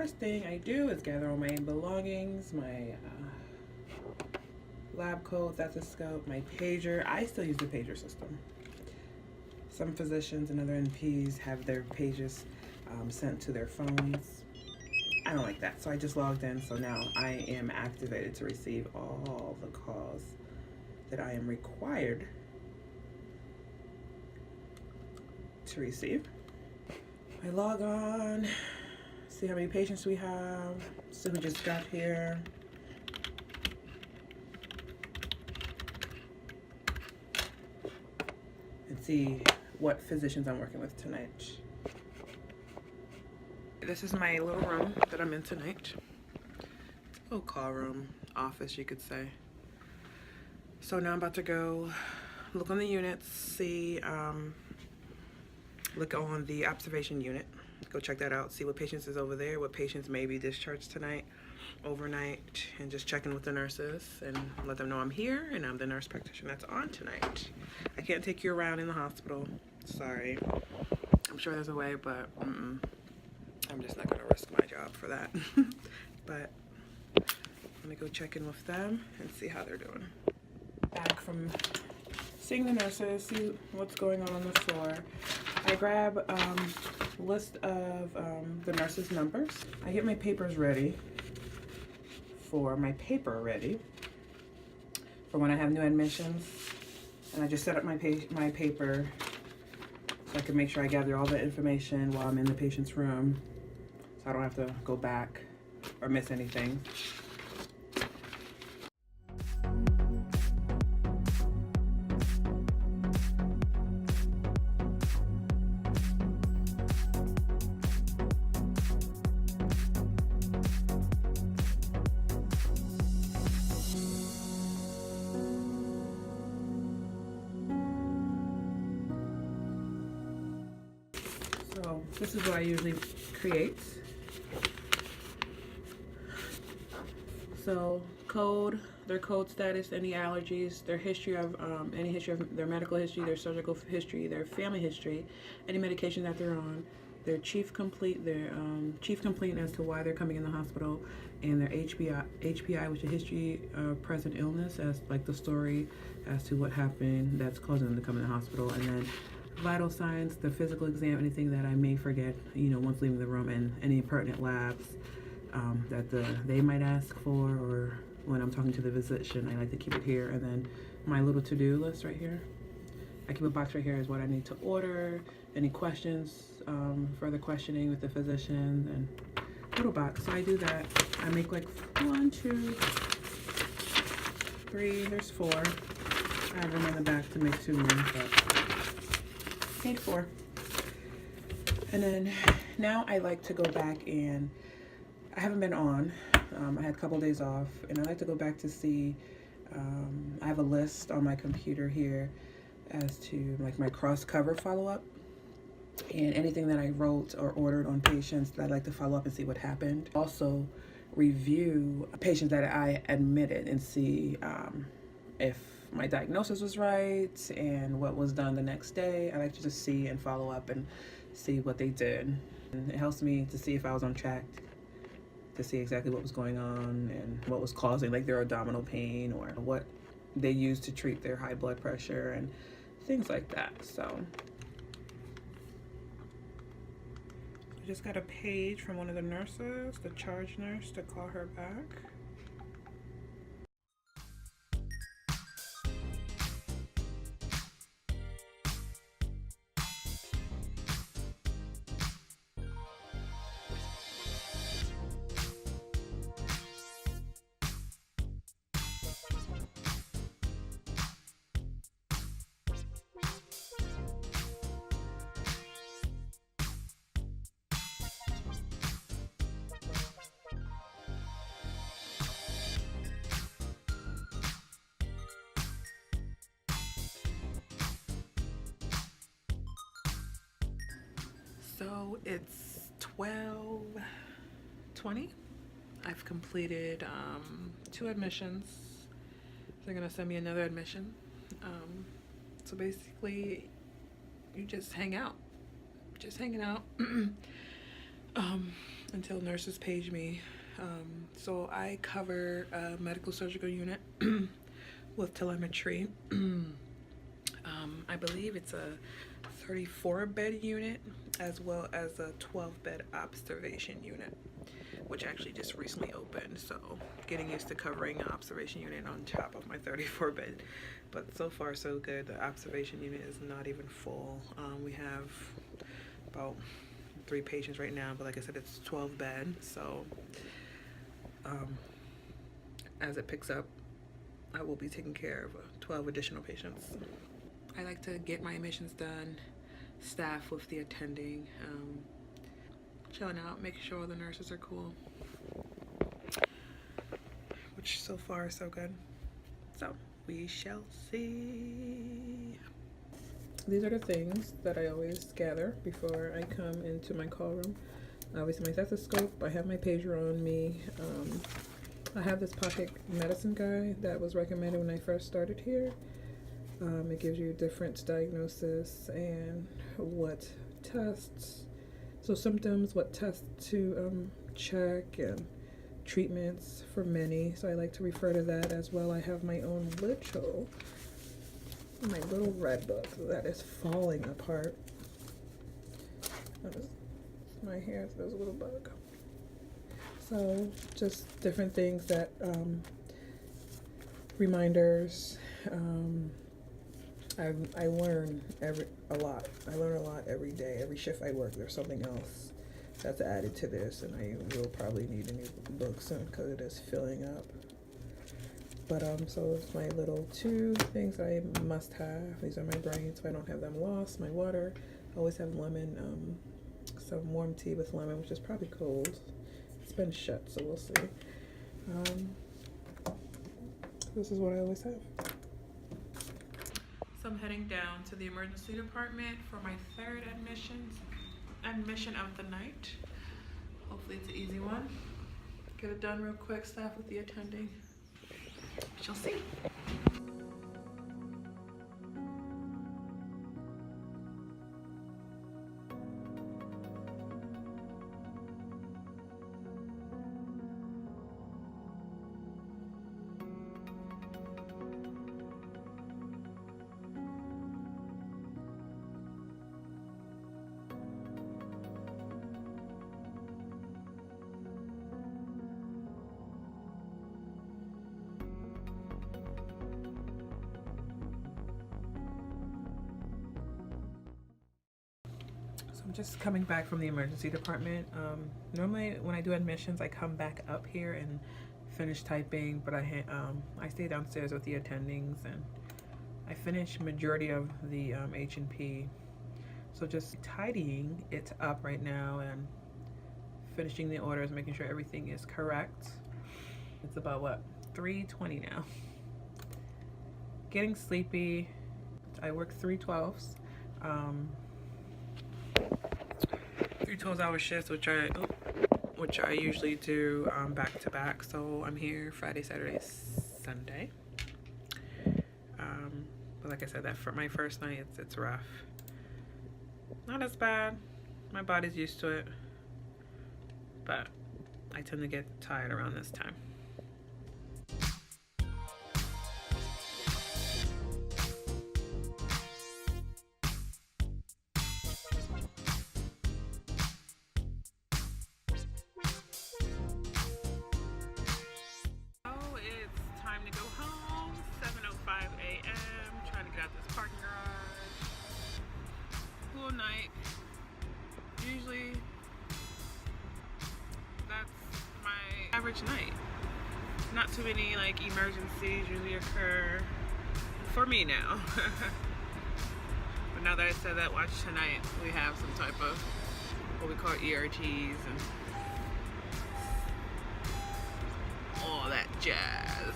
first thing I do is gather all my belongings, my lab coat, stethoscope, my pager. I still use the pager system. Some physicians and other NPs have their pages sent to their phones. I don't like that, so I just logged in. So now I am activated to receive all the calls that I am required to receive. I log on, see how many patients we have, see who just got here. And see what physicians I'm working with tonight. This is my little room that I'm in tonight. It's a little call room, office you could say. So now I'm about to go look on the units, see, look on the observation unit, go check that out, see what patients is over there, what patients may be discharged tonight, overnight, and just check in with the nurses and let them know I'm here and I'm the nurse practitioner that's on tonight. I can't take you around in the hospital, sorry. I'm sure there's a way, but I'm just not gonna risk my job for that. But I'm gonna go check in with them and see how they're doing. Back from seeing the nurses, see what's going on the floor. I grab a list of the nurses' numbers. I get my papers ready for when I have new admissions. And I just set up my paper so I can make sure I gather all the information while I'm in the patient's room, so I don't have to go back or miss anything. So this is what I usually create. So their code status, any allergies, their history of any history of their medical history, their surgical history, their family history, any medication that they're on, their chief complaint as to why they're coming in the hospital, and their HPI, which is history of present illness, as like the story as to what happened that's causing them to come in the hospital, and then vital signs, the physical exam, anything that I may forget, once leaving the room, and any pertinent labs that they might ask for, or when I'm talking to the physician, I like to keep it here. And then my little to-do list right here. I keep a box right here is what I need to order, any questions, further questioning with the physician, and little box. So I do that. I make like 1, 2, 3, there's 4. I have room in the back to make 2 more, but made 4. And then now I like to go back, and I haven't been on. I had a couple days off, and I like to go back to see. I have a list on my computer here as to like my cross-cover follow-up and anything that I wrote or ordered on patients that I'd like to follow up and see what happened. Also review patients that I admitted and see if my diagnosis was right and what was done the next day. I like to just see and follow up and see what they did. And it helps me to see if I was on track, to see exactly what was going on and what was causing like their abdominal pain, or what they used to treat their high blood pressure and things like that. So I just got a page from one of the nurses, the charge nurse, to call her back. So it's 12:20. I've completed 2 admissions. They're gonna send me another admission. So basically, you just hang out, just hanging out. until nurses page me. So I cover a medical surgical unit with telemetry. I believe it's a 34-bed unit as well as a 12-bed observation unit, which actually just recently opened. So getting used to covering an observation unit on top of my 34-bed. But so far so good. The observation unit is not even full. We have about 3 patients right now, but like I said, it's 12-bed. So as it picks up, I will be taking care of 12 additional patients. I like to get my admissions done, staff with the attending, chilling out, making sure all the nurses are cool, which so far is so good. So we shall see. These are the things that I always gather before I come into my call room. Obviously my stethoscope, I have my pager on me. I have this pocket medicine guide that was recommended when I first started here. It gives you different diagnosis and what tests, so symptoms, what tests to check, and treatments for many. So I like to refer to that as well. I have my own my little red book that is falling apart. My hair, there's a little bug. So just different things that reminders. I learn a lot. I learn a lot every day. Every shift I work, there's something else that's added to this, and I will probably need a new book soon because it is filling up. But so it's my little 2 things I must have. These are my brains, so I don't have them lost. My water, I always have lemon, some warm tea with lemon, which is probably cold. It's been shut, so we'll see. This is what I always have. So I'm heading down to the emergency department for my 3rd admission of the night. Hopefully it's an easy one. Get it done real quick, staff with the attending. We shall see. I'm just coming back from the emergency department. Normally when I do admissions, I come back up here and finish typing, but I stay downstairs with the attendings, and I finish majority of the H&P. So just tidying it up right now and finishing the orders, making sure everything is correct. It's about what, 3:20 now. Getting sleepy. I work 3 12s. 3 12-hour shifts, which I usually do back to back. So I'm here Friday, Saturday, Sunday. But like I said, that for my first night, it's rough. Not as bad. My body's used to it, but I tend to get tired around this time. Night. Usually that's my average night. Not too many like emergencies usually occur for me now. But now that I said that, watch tonight, we have some type of what we call ERTs and all that jazz.